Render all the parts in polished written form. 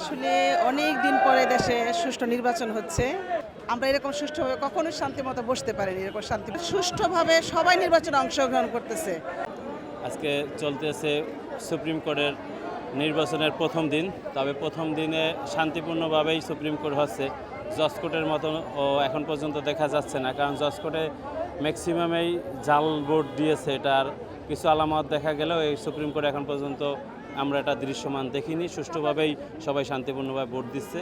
আসলে অনেক দিন পরে দেশে সুষ্ঠু নির্বাচন হচ্ছে। আমরা এরকম সুষ্ঠুভাবে কখনো শান্তিমতো বসতে পারিনি। এরকম সুষ্ঠুভাবে সবাই নির্বাচনে অংশগ্রহণ করতেছে। আজকে চলতেছে সুপ্রিম কোর্টের নির্বাচনের প্রথম দিন। তবে প্রথম দিনে শান্তিপূর্ণভাবেই সুপ্রিম কোর্ট হচ্ছে। জজ কোর্টের মতো এখন পর্যন্ত দেখা যাচ্ছে না, কারণ জজ কোর্টে ম্যাক্সিমামেই জাল ভোট দিয়েছে। এটার কিছু আলামত দেখা গেলেও এই সুপ্রিম কোর্ট এখন পর্যন্ত আমরা এটা দৃশ্যমান দেখিনি। সুষ্ঠুভাবেই সবাই শান্তিপূর্ণভাবে ভোট দিচ্ছে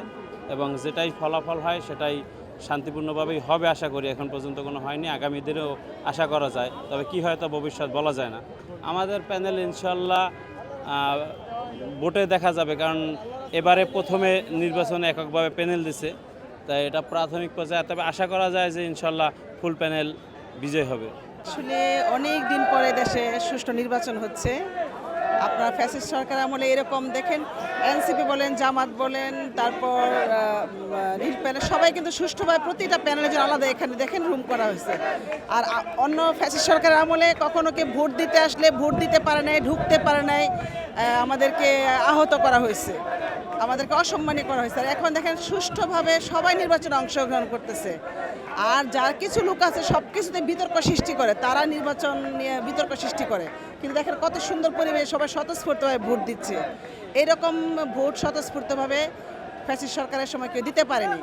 এবং যেটাই ফলাফল হয় সেটাই শান্তিপূর্ণভাবেই হবে আশা করি। এখন পর্যন্ত কোনো হয়নি, আগামী দিনেও আশা করা যায়, তবে কি হয়তো ভবিষ্যৎ বলা যায় না। আমাদের প্যানেল ইনশাল্লাহ ভোটে দেখা যাবে, কারণ এবারে প্রথমে নির্বাচনে এককভাবে প্যানেল দিছে, তাই এটা প্রাথমিক পর্যায়ে। তবে আশা করা যায় যে ইনশাল্লাহ ফুল প্যানেল বিজয় হবে। আসলে অনেক দিন পরে দেশে সুষ্ঠু নির্বাচন হচ্ছে। আপনার ফ্যাসিস্ট সরকার আমলে এরকম দেখেন, এনসিপি বলেন, জামাত বলেন, তারপর নীল প্যানেল, সবাই কিন্তু সুষ্ঠুভাবে প্রতিটা প্যানেলের জন্য আলাদা এখানে দেখেন রুম করা হয়েছে। আর অন্য ফ্যাসিস্ট সরকারের আমলে কখনো কে ভোট দিতে আসলে ভোট দিতে পারে নাই, ঢুকতে পারে নাই, আমাদেরকে আহত করা হয়েছে, আমাদেরকে অসম্মানী করা হয়েছে। আর এখন দেখেন সুষ্ঠুভাবে সবাই নির্বাচনে অংশগ্রহণ করতেছে। আর যার কিছু লোক আছে সব কিছুতে বিতর্ক সৃষ্টি করে, তারা নির্বাচন নিয়ে বিতর্ক সৃষ্টি করে। কিন্তু দেখেন কত সুন্দর পরিবেশ, সবাই স্বতঃস্ফূর্তভাবে ভোট দিচ্ছে। এইরকম ভোট স্বতঃস্ফূর্তভাবে ফ্যাসিস্ট সরকারের সময় কেউ দিতে পারেনি।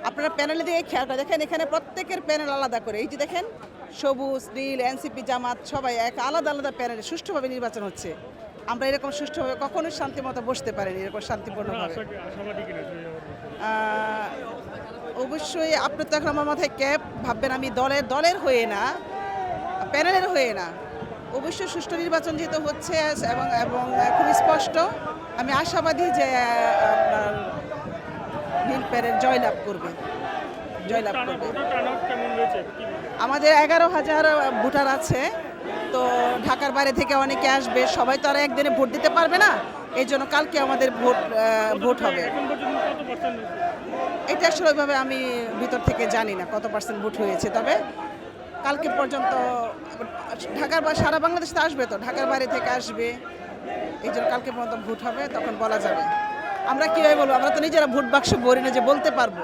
আপনারা প্যানেলে দিয়ে খেয়াল করে দেখেন, এখানে প্রত্যেকের প্যানেল আলাদা করে। এই যে দেখেন, সবুজ, নীল, এনসিপি, জামাত সবাই এক আলাদা আলাদা প্যানেলে সুষ্ঠুভাবে নির্বাচন হচ্ছে। আমরা এরকম সুষ্ঠুভাবে কখনোই শান্তিমতো বসতে পারিনি, এরকম শান্তিপূর্ণভাবে। অবশ্যই আপনি তো এখন আমার মাথায় ক্যাপ ভাববেন আমি দলের হয়ে না, প্যানেলের হয়ে না। অবশ্যই সুষ্ঠু নির্বাচন যেহেতু হচ্ছে এবং এবং খুব স্পষ্ট, আমি আশাবাদী যে আপনার নীল প্যানেল জয়লাভ করবে। আমাদের 11,000 ভোটার আছে, তো ঢাকার বাইরে থেকে অনেকে আসবে, সবাই তো আর একদিনে ভোট দিতে পারবে না। এই জন্য কালকে আমাদের ভোট হবে। এটা আসলে ওইভাবে আমি ভিতর থেকে জানি না কত পার্সেন্ট ভোট হয়েছে, তবে কালকে পর্যন্ত ঢাকার বা সারা বাংলাদেশ তো আসবে, তো ঢাকার বাইরে থেকে আসবে, এই জন্য কালকে পর্যন্ত ভোট হবে, তখন বলা যাবে। আমরা কীভাবে বলবো? আমরা তো নিজেরা ভোট বাক্স ভরি না যে বলতে পারবো।